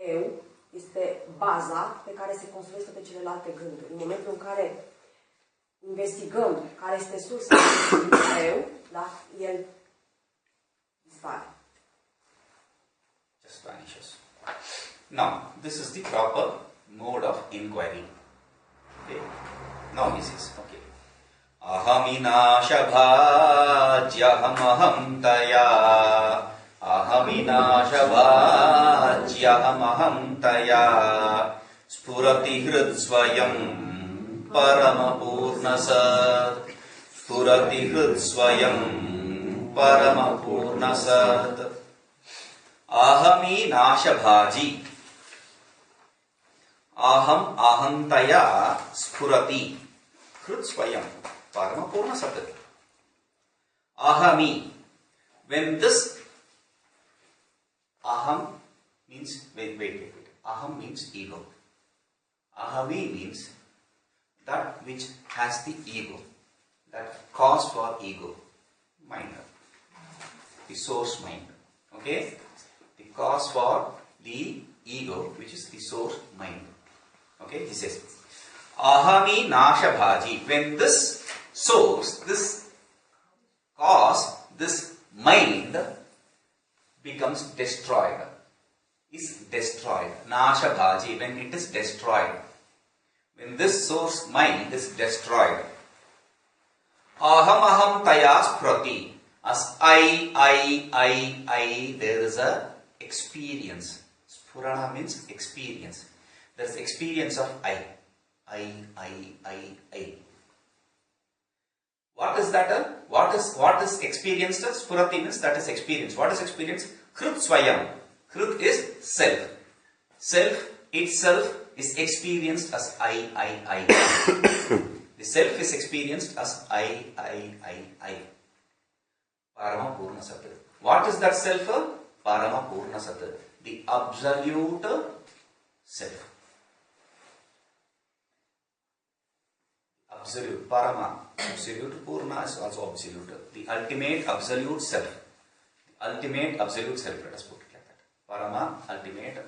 eu este baza pe care se construiesc toate celelalte gânduri. În momentul în care investigăm care este sursa acestui eu, da, el dispare. Just vanishes. Now, this is the proper mode of inquiry. Okay. Now he says, okay. Ahaminashabhadyaham taya. Ahaminashabhadyaham taya. Spurati hridsvayam paramapurnasat. Spurati hridsvayam paramapurnasat. Ahami nashabhaji. Aham ahantaya spurati hridsvayam paramapurnasat. Ahami. When this aham means, wait. Aham means ego. Ahami means that which has the ego, that cause for ego, mind, the source mind. Okay? The cause for the ego, which is the source mind. Okay? He says, Ahami nashabhaji. When this source, this cause, this mind becomes destroyed, is destroyed. Nashabhaji, when it is destroyed. When this source mind is destroyed. Aham taya sprati. As I, there is a experience. Spurana means experience. There is experience of I. What is that? What is experienced? Spurati means that is experience. What is experience? Krit swayam. Krit is self. Self itself is experienced as I. The self is experienced as I. Paramapurnasat. What is that self? Paramapurnasat. The absolute self. Absolute. Parama. Absolute. Purna is also absolute. The ultimate absolute self. The ultimate absolute self. Let us put it like that. Parama, ultimate,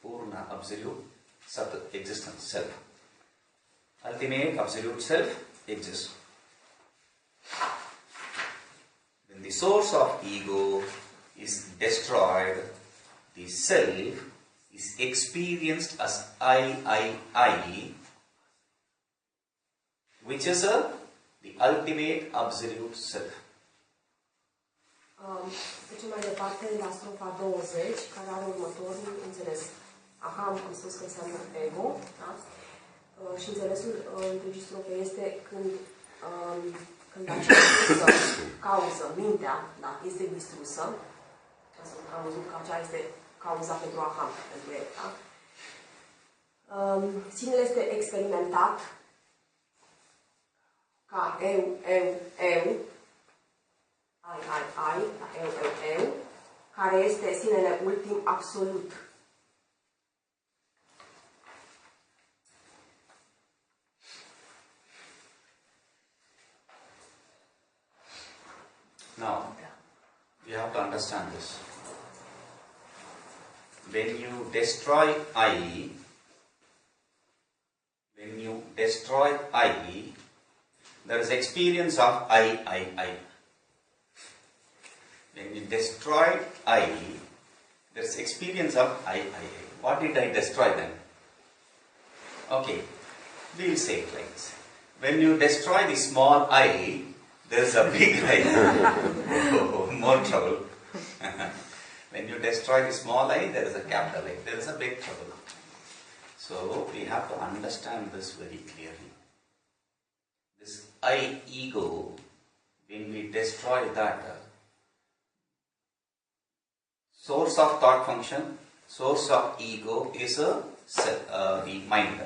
Purna, absolute, Sat, existence, self. Ultimate absolute self exists. When the source of ego is destroyed, the self is experienced as I, which is the ultimate absolute self. Trecem mai departe la strofa 20, care are următorul înțeles. Aham, am spus că înseamnă ego, da? Și înțelesul întregii strofe este când acea cauză, mintea, da, este distrusă. Am văzut că aceea este cauza pentru aham, pentru el, da? Sinele este experimentat ca eu, eu, care este sinele ultim absolut. Now, you have to understand this. When you destroy I, there is experience of I. When you destroy I, there is experience of I. What did I destroy then? Okay, we will say it like this. When you destroy the small I, there is a big I. Oh, more trouble. When you destroy the small I, there is a capital I. There is a big trouble. So, we have to understand this very clearly. This I, ego, when we destroy that, source of thought function, source of ego is the mind.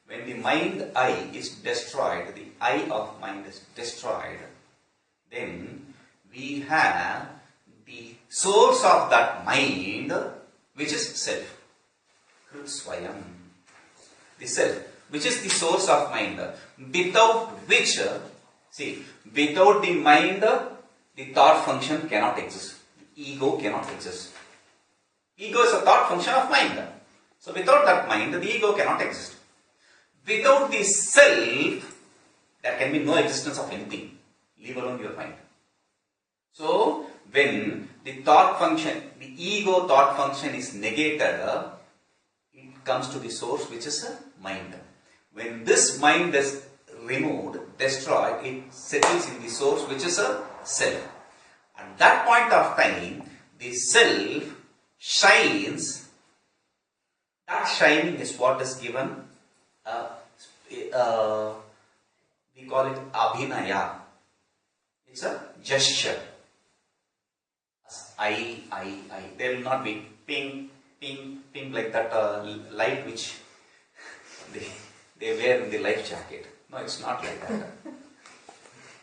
When the mind I is destroyed, the I of mind is destroyed, then we have the source of that mind, which is self. Krit swayam. The self, which is the source of mind, without which, without the mind, the thought function cannot exist. Ego cannot exist. Ego is a thought function of mind. So without that mind, the ego cannot exist. Without the self, there can be no existence of anything, leave alone your mind. So when the thought function, the ego thought function is negated, it comes to the source, which is a mind. When this mind is removed, destroyed, it settles in the source, which is a self. At that point of time, the self shines. That shining is what is given, we call it abhinaya. It's a gesture. I. There will not be ping, ping, ping like that light which they wear in the life jacket. No, it's not like that.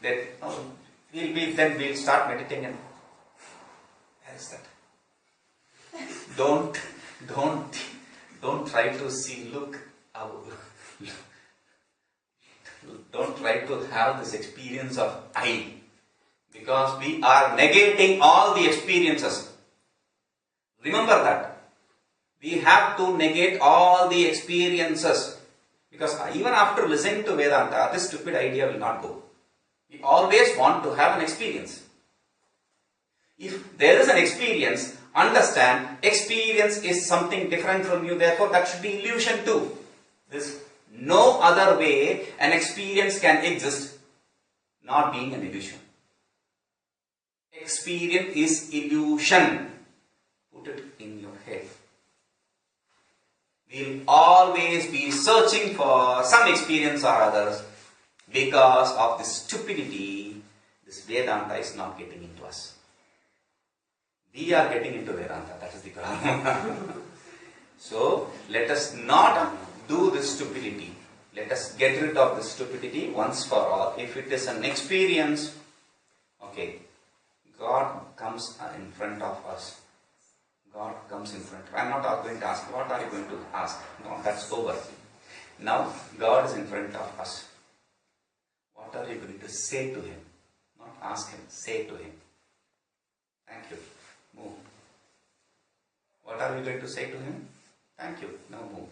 Then we'll start meditating and where is that? Don't try to see, look, don't try to have this experience of I, because we are negating all the experiences. Remember that. We have to negate all the experiences, because even after listening to Vedanta, this stupid idea will not go. We always want to have an experience. If there is an experience, understand, experience is something different from you, therefore that should be illusion too. There's no other way an experience can exist, not being an illusion. Experience is illusion. Put it in your head. We'll always be searching for some experience or others because of this stupidity. This Vedanta is not getting into us. We are getting into Vedanta, that is the problem. So, let us not do this stupidity. Let us get rid of this stupidity once for all. If it is an experience, okay, God comes in front of us. God comes in front. I am not going to ask, what are you going to ask? No, that's over. Now, God is in front of us. What are you going to say to Him? Not ask Him, say to Him. Thank you. Move. What are we going to say to Him? Thank you. Now move.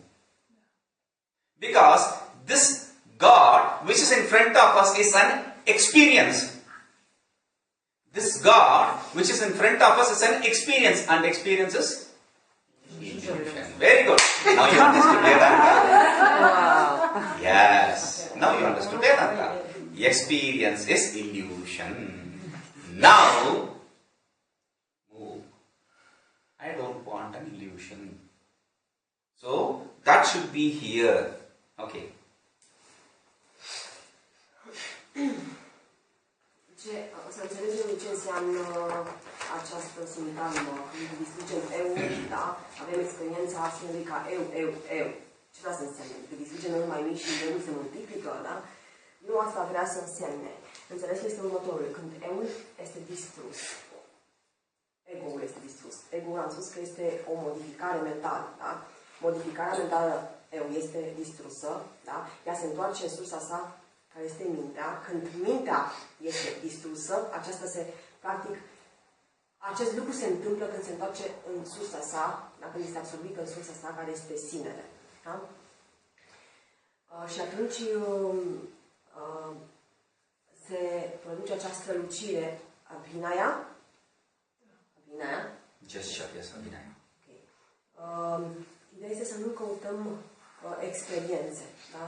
Because this God which is in front of us is an experience. This God which is in front of us is an experience, and experience is illusion. Very good. Now you understood Vedanta. Wow. Yes. Now you understood Vedanta. Experience is illusion. Now I don't want an illusion. So, that should be here. Okay. Să înțelegem ce înseamnă această sintagmă. Când distrugem eu, da? Avem experiența astfel ca eu. Ce vrea să însemne? Că distrugem eu mai mici și eu se multiplică, da? Nu asta vrea să însemne. Înțelesul este următorul. Când eu este distrus, ego-ul este distrus. Ego-ul am spus că este o modificare mentală, da? Modificarea mentală eu este distrusă, da? Ea se întoarce în sursa sa, care este mintea. Când mintea este distrusă, aceasta se, practic, acest lucru se întâmplă când se întoarce în sursa sa, da? Când este absorbită în sursa sa, care este sinele, da? Și atunci se produce această strălucire a Vinaya. Abhinaya. Okay. Ideea este să nu căutăm experiențe. Da?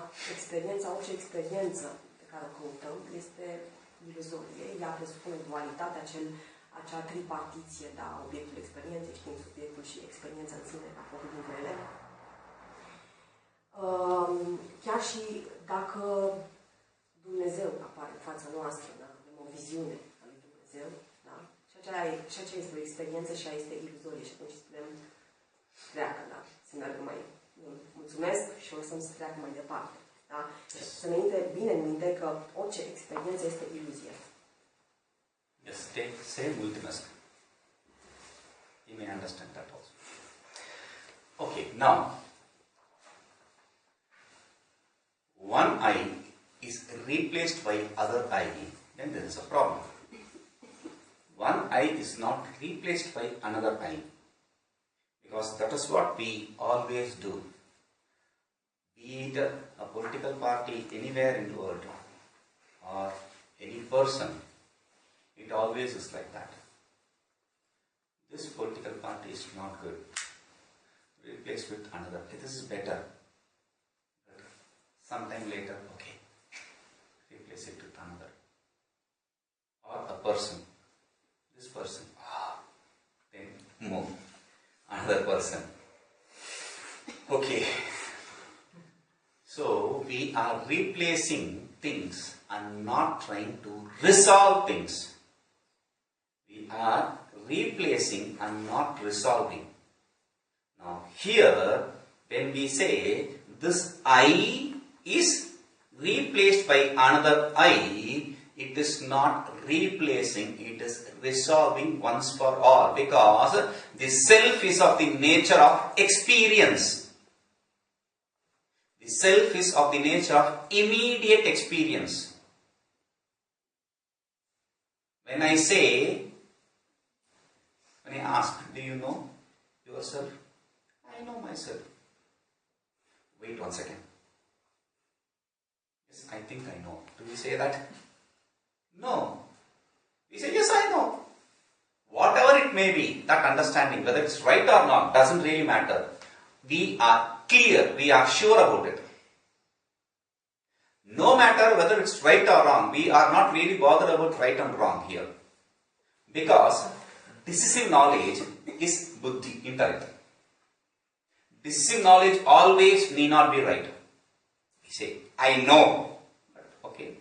Orice experiență pe care o căutăm este iluzorie. Ea presupune dualitatea, acea tripartiție, da? Obiectul experienței, știind subiectul și experiența în sine, raportul dintre ele. Chiar și dacă Dumnezeu apare în fața noastră, da? Avem o viziune a lui Dumnezeu, da? Și aceea este o experiență și aia este iluzorie. Și atunci spunem, treacă, da? Să meargă mai mulțumesc și o să-mi treacă mai departe. Da? Yes. Să ne intre bine în minte că orice experiență este iluzie. Yes, say mulțumesc. You may understand that also. Okay, now, one eye is replaced by other eye, then there is a problem. One eye is not replaced by another eye. Because that is what we always do. Be it a political party anywhere in the world or any person, it always is like that. This political party is not good. Replace with another. This is better. But sometime later, okay, replace it with another. Or a person. This person. Then move. Another person. Okay. So we are replacing things and not trying to resolve things. We are replacing and not resolving. Now here, when we say this I is replaced by another I, it is not replacing, it is resolving once for all, because the self is of the nature of experience. The self is of the nature of immediate experience. When I ask, do you know yourself? I know myself. Wait 1 second. Yes, I think I know. Do we say that? No. We say, yes, I know. Whatever it may be, that understanding, whether it's right or not, doesn't really matter. We are clear, we are sure about it. No matter whether it's right or wrong, we are not really bothered about right and wrong here. Because decisive knowledge is buddhi, intellect. Decisive knowledge always need not be right. We say, I know. But okay.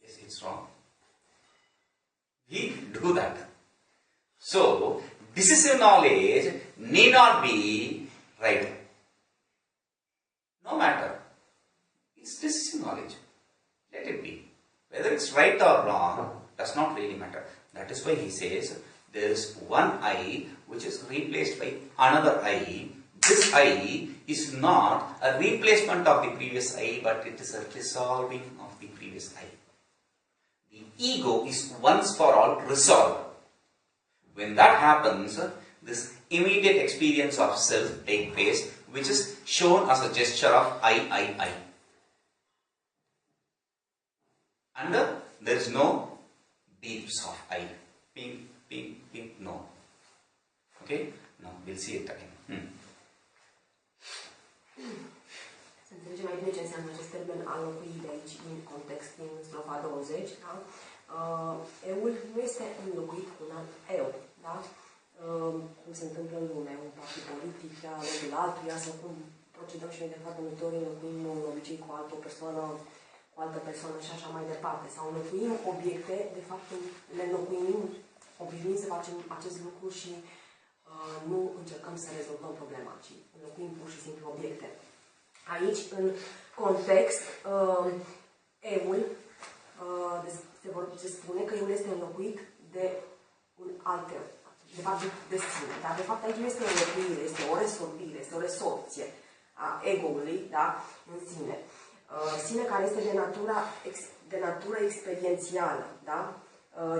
Yes, it's wrong. We do that. So, decisive knowledge need not be right. No matter. It's decisive knowledge. Let it be. Whether it's right or wrong does not really matter. That is why he says there is one I which is replaced by another I. This I is not a replacement of the previous I, but it is a resolving of the previous I. The ego is once for all resolved. When that happens, this immediate experience of self takes place, which is shown as a gesture of I. And there is no beeps of I. Ping, ping, ping, no. Okay? Now we'll see it again. Să înțelegem mai bine ce înseamnă acest termen al înlocuirii de aici, din context, din strofa 20. Da? Eul nu este înlocuit cu un alt eu. Da? Cum se întâmplă în lume, un partid politic, la locul altuia, sau cum procedăm și noi de foarte multe ori, înlocuim un obicei cu altă persoană, cu altă persoană și așa mai departe. Sau înlocuim obiecte, de fapt le înlocuim, obișnuim să facem acest lucru și nu încercăm să rezolvăm problema, ci înlocuim pur și simplu obiecte. Aici, în context, eul, se spune că eul este înlocuit de un alt eu, de fapt de sine. Dar de fapt aici nu este o înlocuire, este o resorbire, este o resorție a ego-ului, da, în sine. Sine care este de natură experiențială, da?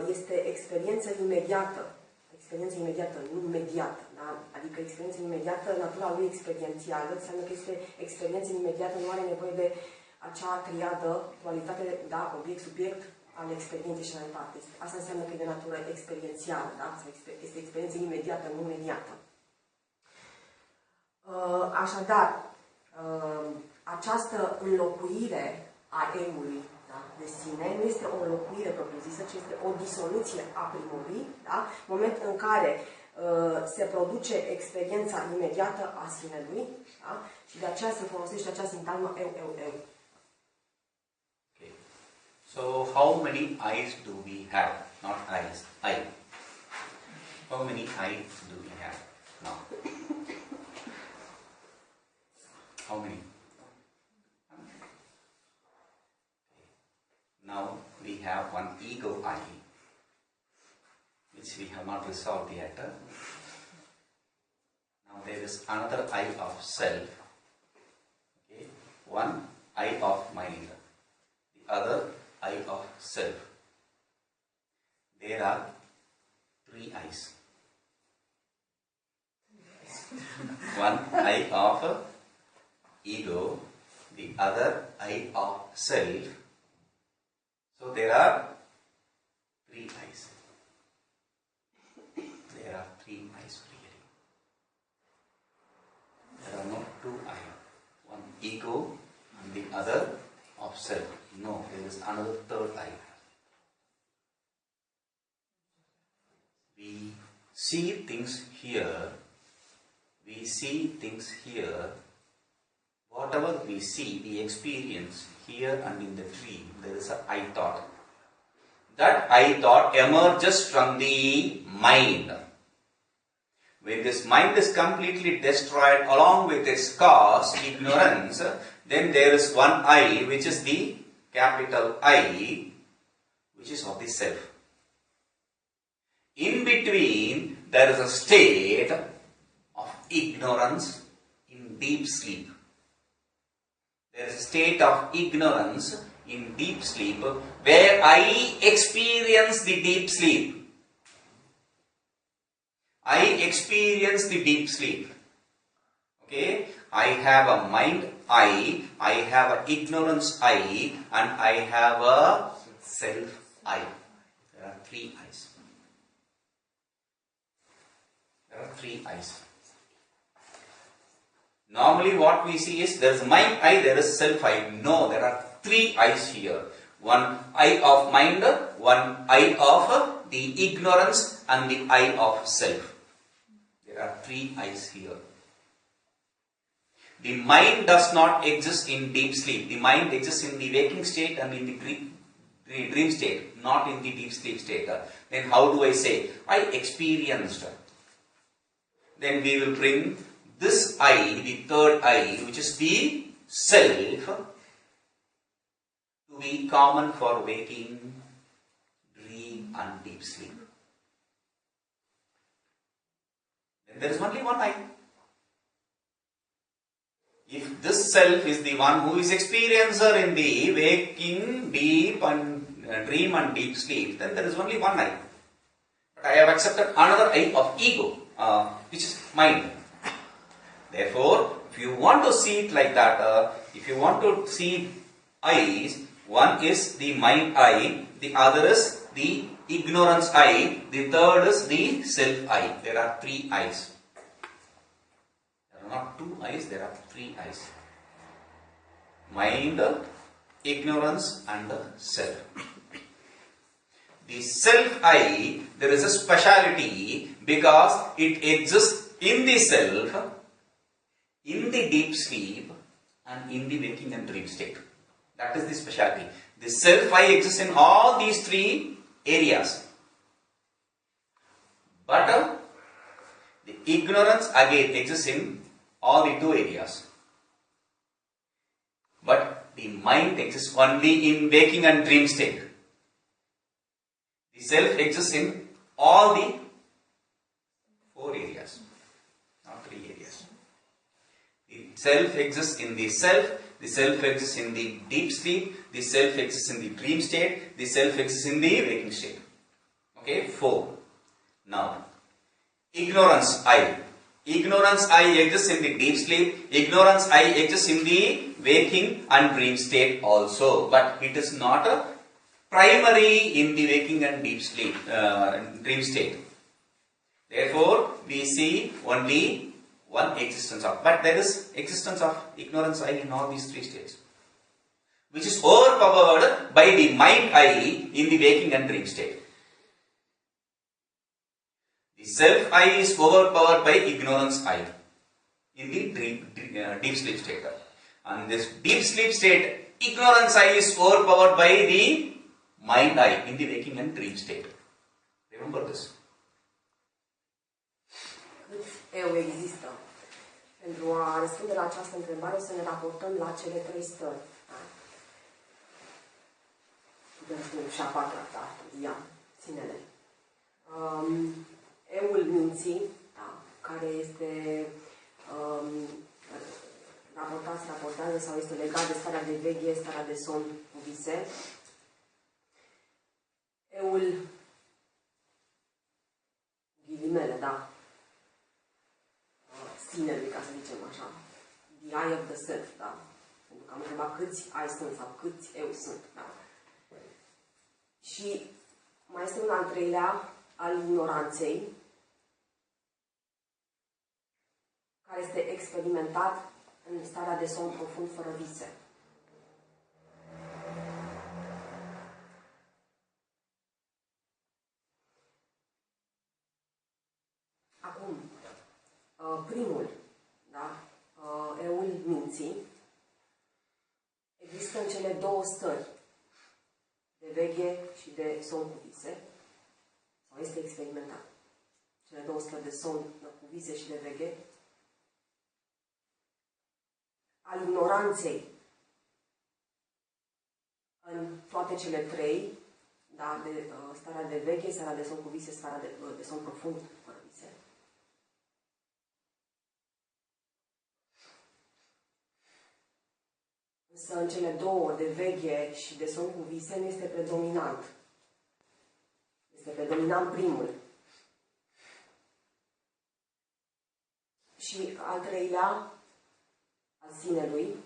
Este experiență imediată. Experiență imediată, nu imediată. Da? Adică experiență imediată, natura lui experiențială, înseamnă că este experiență imediată, nu are nevoie de acea triadă, dualitate, da? Obiect-subiect al experienței și mai departe. Asta înseamnă că e de natură experiențială, da? Este experiență imediată, nu imediată. Așadar, această înlocuire a eului, da, de sine nu este o înlocuire propriu-zisă, ci este o disoluție a primului, da, moment în care se produce experiența imediată a sinelui, da, și de aceea se folosește acea sintagmă eu. Okay. So how many eyes do we have? Not eyes, I. How many eyes do we have now? How many? Now we have one ego I, which we have not resolved yet. Now there is another I of self, okay? One I of mind, the other I of self. There are three I's. one I of ego, the other I of self. So there are three eyes. There are three eyes really. There are no two eyes. One ego and the other of self. No, there is another third eye. We see things here. We see things here. Whatever we see, we experience here and in the dream, there is an I thought. That I thought emerges from the mind. When this mind is completely destroyed along with its cause, ignorance, then there is one I, which is the capital I, which is of the self. In between, there is a state of ignorance in deep sleep. There is a state of ignorance in deep sleep where I experience the deep sleep. I experience the deep sleep. Okay? I have a mind I have an ignorance I, and I have a self I. There are three I's. There are three I's. Normally what we see is there is mind I, there is self I. No, there are three I's here. One I of mind, one I of the ignorance, and the I of self. There are three I's here. The mind does not exist in deep sleep. The mind exists in the waking state and in the dream state, not in the deep sleep state. Then how do I say? I experienced. Then we will bring this I, the third I, which is the self, to be common for waking, dream and deep sleep. Then there is only one I. If this self is the one who is experiencer in the waking, deep and dream and deep sleep, then there is only one I. But I have accepted another I of ego, which is mind. Therefore, if you want to see it like that, if you want to see I's, one is the mind I, the other is the ignorance I, the third is the self I. There are three I's. There are not two I's, there are three I's. Mind, ignorance and self. The self I, there is a speciality because it exists in the self, in the deep sleep and in the waking and dream state. That is the speciality. The self I exists in all these three areas. But the ignorance again exists in all the two areas. But the mind exists only in waking and dream state. The self exists in all the four areas, not three areas. The self exists in the self exists in the deep sleep, the self exists in the dream state, the self exists in the waking state. Okay, four. Now, ignorance I. Ignorance I exists in the deep sleep, ignorance I exists in the waking and dream state also, but it is not a primary in the waking and deep sleep, dream state. Therefore, we see only one existence of, but there is existence of ignorance I in all these three states, which is overpowered by the mind I in the waking and dream state. The self I is overpowered by ignorance I in the deep sleep state. And this deep sleep state, ignorance I is overpowered by the mind I in the waking and dream state. Remember this. Eu există. Pentru a răspunde la această întrebare, o să ne raportăm la cele trei stări. Și a patra, da, ea, sinele. Eul minții, da, care este raportează sau este legat de starea de veche, starea de somn cu vise. Eul, ghilimele, da, sinelui, ca să zicem așa. The I of the self, da? Pentru că am întrebat câți I sunt sau câți eu sunt, da? Și mai este un al treilea, al ignoranței, care este experimentat în starea de somn profund fără vise. Acum, primul, da? Eul minții, există în cele două stări, de veche și de somn cu vise, sau este experimentat. Cele două stări de somn cu vise și de veche, al ignoranței în toate cele trei, da, de starea de veche, starea de somn cu vise, starea de somn profund fără vise. Însă în cele două, de veche și de somn cu vise, nu este predominant. Este predominant primul. Și al treilea, al sinelui,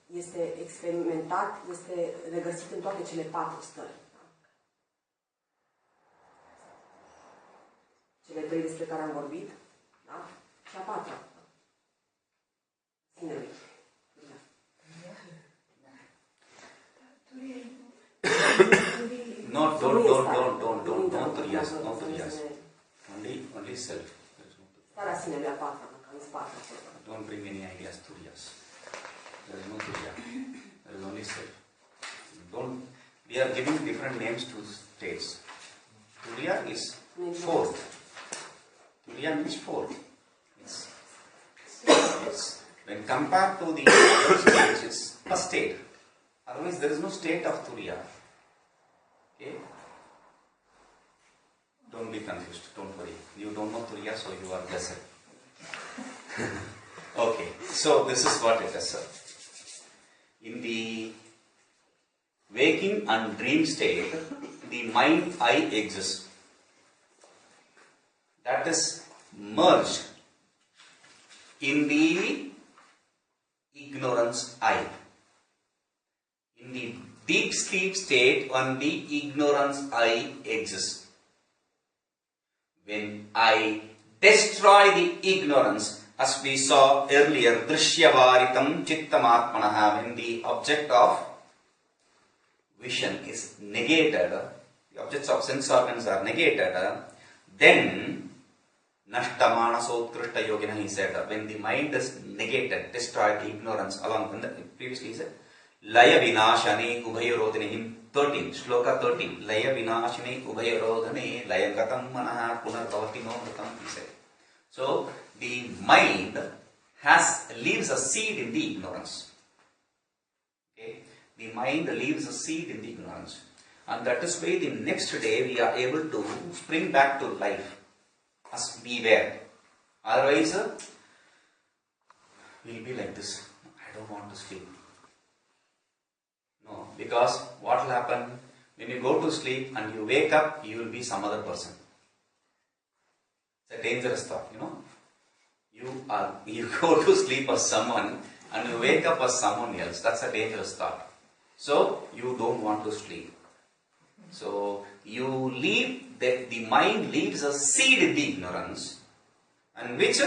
este experimentat, este regăsit în toate cele patru stări. Da? Cele trei despre care am vorbit, da? Și a patra. Da? Sinelui. Not Turiyas. Only self. Starea sinelui a patra, dacă am spate. Don't bring any ideas, Turiyas. There is no Turiya. There is only self. We are giving different names to states. Turiya is fourth. Turiya means fourth. It's when compared to the other states, it's a state. Otherwise, there is no state of Turiya. Okay? Don't be confused. Don't worry. You don't know Turiya, so you are blessed. Okay. So this is what it is. In the waking and dream state, the mind I exists. That is merged in the ignorance I. In the deep sleep state, only ignorance I exists. When I destroy the ignorance, as we saw earlier, drishyavaritam chittamatmanaha, when the object of vision is negated, the objects of sense organs are negated, then nashtamanasotkritta yogina, he said, when the mind is negated, destroyed, the ignorance, along with the previously he said, laya vinashani ubhayorodhane, in 13, shloka 13, laya vinashani ubhayorodhane layagatam manaha punarbhavati no mritam, he said. So the mind leaves a seed in the ignorance. Okay? The mind leaves a seed in the ignorance. And that is why the next day we are able to spring back to life as we were. Otherwise, we will be like this. I don't want to sleep. No, because what will happen? When you go to sleep and you wake up, you will be some other person. It's a dangerous thought, you know. You go to sleep as someone and you wake up as someone else. That's a dangerous thought. So you don't want to sleep. So you leave, the mind leaves a seed in the ignorance, and which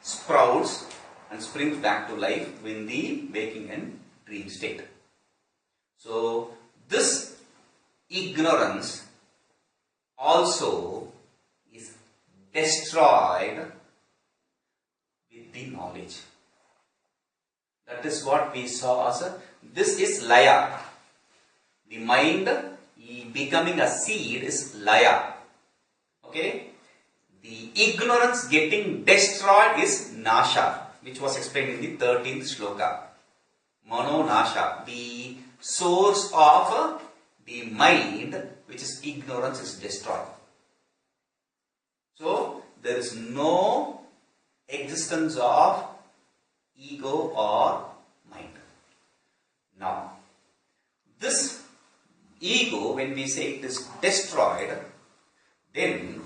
sprouts and springs back to life in the waking and dream state. So this ignorance also is destroyed with the knowledge. That is what we saw as this is laya. The mind becoming a seed is laya. Okay? The ignorance getting destroyed is nasha, which was explained in the 13th shloka. Mano nasha. The source of the mind, which is ignorance, is destroyed. So there is no existence of ego or mind. Now, this ego, when we say it is destroyed, then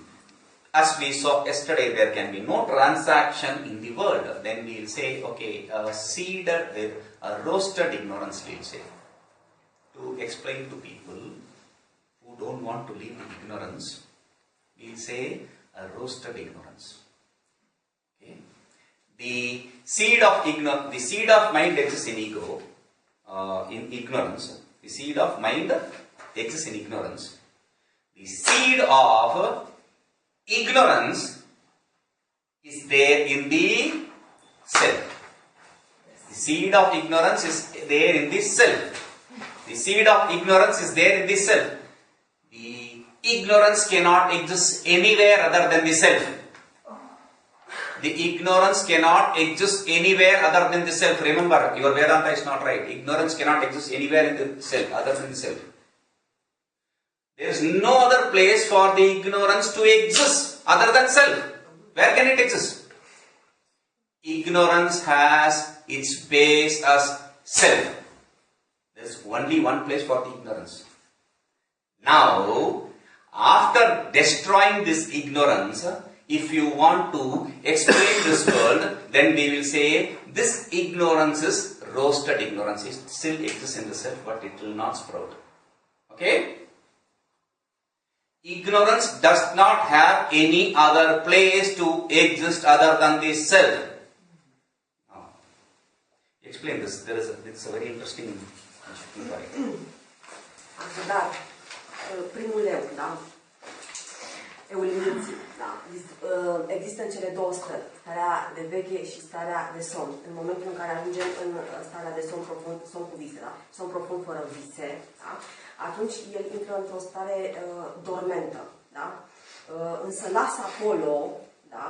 as we saw yesterday, there can be no transaction in the world. Then we will say, okay, seeded with a roasted ignorance, we will say. To explain to people who don't want to live in ignorance, we will say a roasted ignorance. Okay? The seed of mind exists in ego, in ignorance. The seed of mind exists in ignorance. The seed of ignorance is there in the self. The seed of ignorance is there in the self. The seed of ignorance is there in the self. The ignorance cannot exist anywhere other than the self. The ignorance cannot exist anywhere other than the self. Remember, your Vedanta is not right. Ignorance cannot exist anywhere in the self other than the self. There is no other place for the ignorance to exist other than self. Where can it exist? Ignorance has its base as self. There is only one place for the ignorance. Now, after destroying this ignorance, if you want to explain this world, then we will say this ignorance is roasted ignorance. It still exists in the self, but it will not sprout. Okay? Ignorance does not have any other place to exist other than the self. Now, explain this. It's a very interesting issue. Așadar, primul leu, da? Euliminiții, da? Există în cele două stări, starea de veche și starea de somn. În momentul în care ajungem în starea de somn profund, somn cu vise, da? Somn profund fără vise, da? Atunci el intră într-o stare dormentă, da? Însă lasă acolo, da?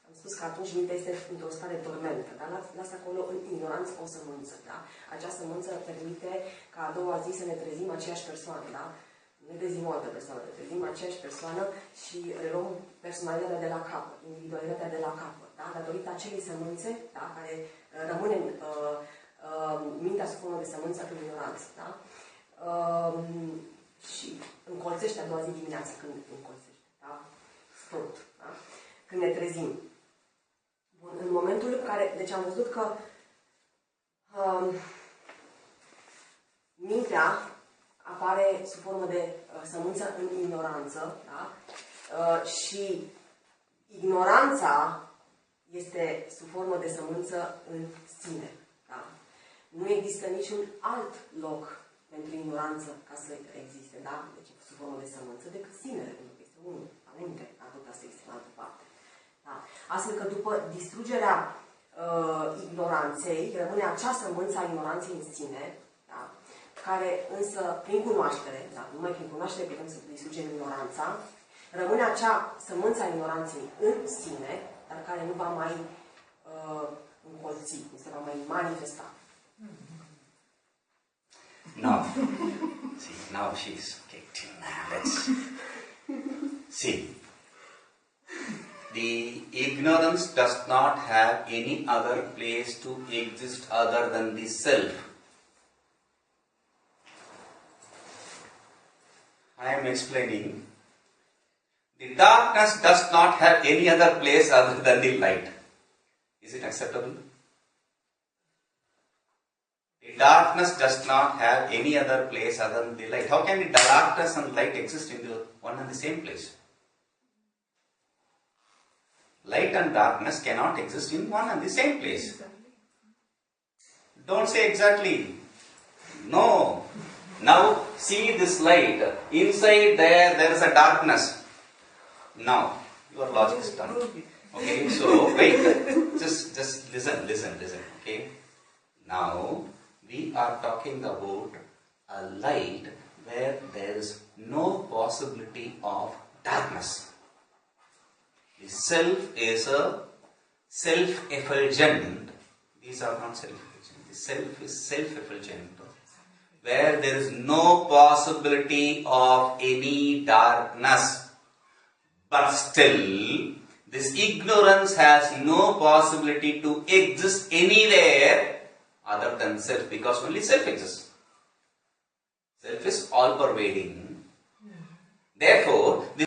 Am spus că atunci mintea este într-o stare dormentă, da? Lasă acolo în ignoranță o sămânță, da? Acea sămânță permite ca a doua zi să ne trezim aceeași persoană, da? Ne trezim o altă persoană, ne trezim aceeași persoană și luăm personalitatea de la capăt, individualitatea de la capăt, da? Datorită acelei sămânțe, da? Care rămâne mintea sub formă de sămânță în ignoranță, da? Și încolțește a doua zi dimineața, când încolțește, da? Sprut, da? Când ne trezim. Bun, în momentul în care, deci am văzut că mintea apare sub formă de sămânță în ignoranță, da? Și ignoranța este sub formă de sămânță în sine, da? Nu există niciun alt loc pentru ignoranță ca să existe, da? Deci sub formă de sămânță decât sinele, pentru că este unul, da? Unde atâta să existe în altă parte, da? Astfel că după distrugerea ignoranței, rămâne acea sămânță a ignoranței în sine, da? Care însă, prin cunoaștere, da? Numai prin cunoaștere putem să distrugem ignoranța, rămâne acea sămânță a ignoranței în sine, dar care nu va mai încolți, nu se va mai manifesta. Now, see, now she's kicked. Let's see. The ignorance does not have any other place to exist other than the self. I am explaining. The darkness does not have any other place other than the light. Is it acceptable? The darkness does not have any other place other than the light. How can the darkness and light exist in the one and the same place? Light and darkness cannot exist in one and the same place. Don't say exactly. No. Now see this light. Inside there is a darkness. Now your logic is done. Okay, so wait. Just listen. Okay. Now we are talking about a light where there is no possibility of darkness. The self is a self-effulgent. These are not self-effulgent. The self is self-effulgent, where there is no possibility of any darkness. But still, this ignorance has no possibility to exist anywhere other than self, because only self exists. Self is all-pervading. Therefore,